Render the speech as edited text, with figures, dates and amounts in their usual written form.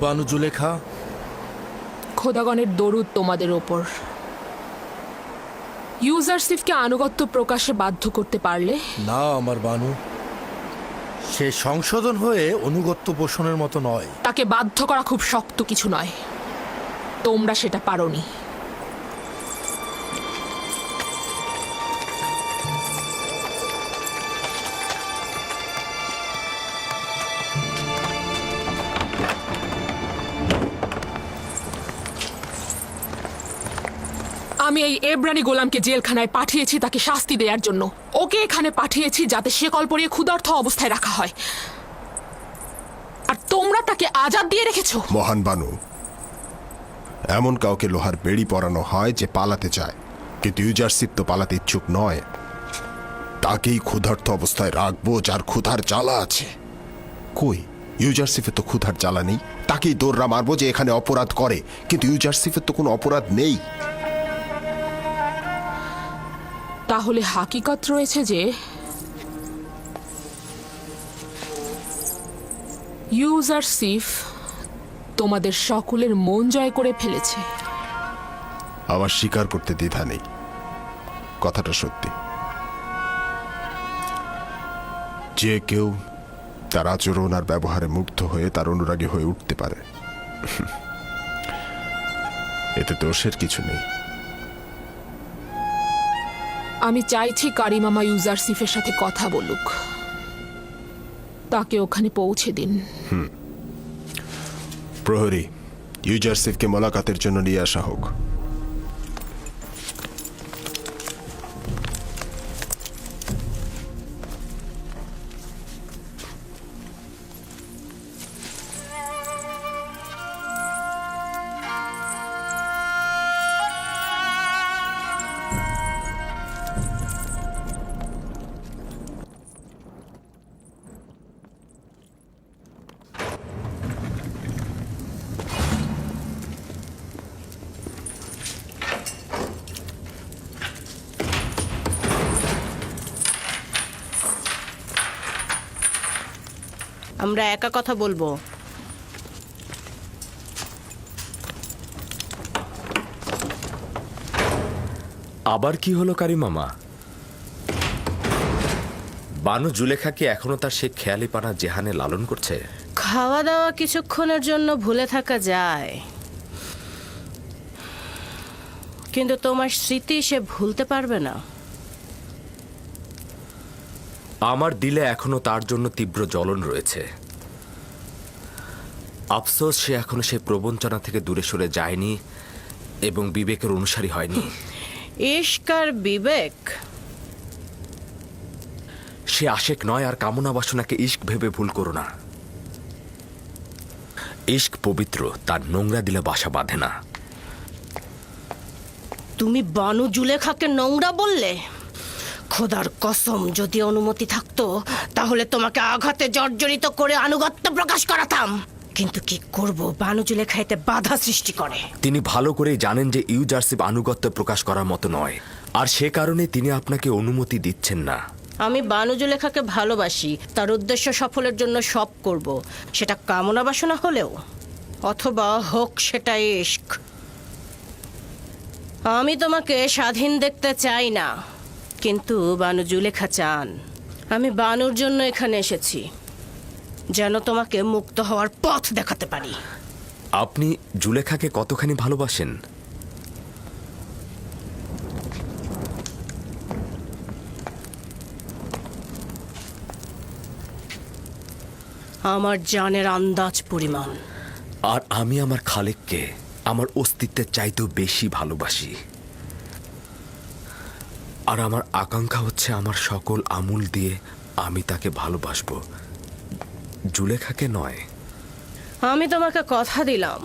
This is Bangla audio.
বানু জুলেখা। খোদাগণের দরুদ তোমাদের ওপর। ইউজারসিফকে আনুগত্য প্রকাশে বাধ্য করতে পারলে? না আমার বানু, সে সংশোধন হয়ে অনুগত্য পোষণের মতো নয়। তাকে বাধ্য করা খুব শক্ত কিছু নয়, তোমরা সেটা পারোনি। আমি এই এব্রানি গোলামকে জেলখানায় পাঠিয়েছি তাকে শাস্তি দেওয়ার জন্য। ওকে এখানে পাঠিয়েছি যাতে সে কল পরিয়ে ক্ষুধার্ত অবস্থায় রাখা হয়, আর তোমরা তাকে আজাদ দিয়ে রেখেছো। মহান বানু, এমন কাউকে লোহার বেড়ি পরানো হয় যে পালাতে চায়, কিন্তু ইউজারসিফ তো পালাতে ইচ্ছুক নয়। তাকেই ক্ষুধার্ত অবস্থায় রাখবো যার ক্ষুধার জ্বালা আছে। কই, ইউজারসিফের তো ক্ষুধার জ্বালা নেই। তাকেই দৌড়রা মারবো যে এখানে অপরাধ করে, কিন্তু ইউজারসিফের তো কোনো অপরাধ নেই। তাহলে হাকিকত রয়েছে যে ইউজারসিফ তোমাদের সকলের মন জয় করে ফেলেছে। আমার স্বীকার করতে দ্বিধা নেই, কথাটা সত্যি। যে কেউ তার আচরণ আর ব্যবহারে মুগ্ধ হয়ে তার অনুরাগী হয়ে উঠতে পারে, এতে দোষের কিছু নেই। আমি চাইছি কারিমামা ইউজারসিফের সাথে কথা বলুক, তাকে ওখানে পৌঁছে দিন। প্রহরী, ইউজারসিফকে মোলাকাতের জন্য নিয়ে আসা হোক। আমরা একা কথা বলবো। আবার কি হলো কারিমামা? বানু জুলেখা কি এখনো তার সে খেয়ালিপানা জেহানে লালন করছে? খাওয়া দাওয়া কিছুক্ষণের জন্য ভুলে থাকা যায়, কিন্তু তোমার স্মৃতি সে ভুলতে পারবে না। আমার দিলে এখনো তার জন্য তীব্র জ্বলন রয়েছে। আফসোস সে এখনো সে প্রবঞ্চনা থেকে দূরে সরে যায়নি এবং বিবেকের অনুসারী হয়নি। ইশক আর বিবেক, সে আশেক নয়, আর কামনা বাসনাকে ইশক ভেবে ভুল করো না। ইশক পবিত্র, তার নোংরা দিলে বাসা বাঁধে না। তুমি বানু জুলেখাকে নোংরা বললে? খোদার কসম, যদি অনুমতি থাকতো তাহলে তোমাকে আঘাতে জর্জরিত করে আনুগত্য প্রকাশ করাতাম, কিন্তু কি করব, বানু জুলেখা এতে বাধা সৃষ্টি করে। তিনি ভালো করেই জানেন যে ইউজারসিফ আনুগত্য প্রকাশ করার মতো নয়, আর সে কারণে তিনি আপনাকে অনুমতি দিচ্ছেন না। আমি বানু জুলেখাকে ভালোবাসি, তার উদ্দেশ্য সফলের জন্য সব করব, সেটা কামনা বাসনা হলেও, অথবা হোক সেটা ইশক। আমি তোমাকে স্বাধীন দেখতে চাই না, কিন্তু বানু জুলেখা চান। আমি বানুর জন্য এখানে এসেছি, যেন তোমাকে মুক্ত হওয়ার পথ দেখাতে পারি। আপনি জুলেখাকে কতখানি ভালোবাসেন? আমার জানের আন্দাজ পরিমাণ। আর আমি আমার খালেককে আমার অস্তিত্বের চাইতেও বেশি ভালোবাসি। আর আমার আকাঙ্ক্ষা হচ্ছে আমার সকল আমূল দিয়ে আমি তাকে ভালোবাসবো, জুলেখাকে নয়। আমি তোমাকে কথা দিলাম,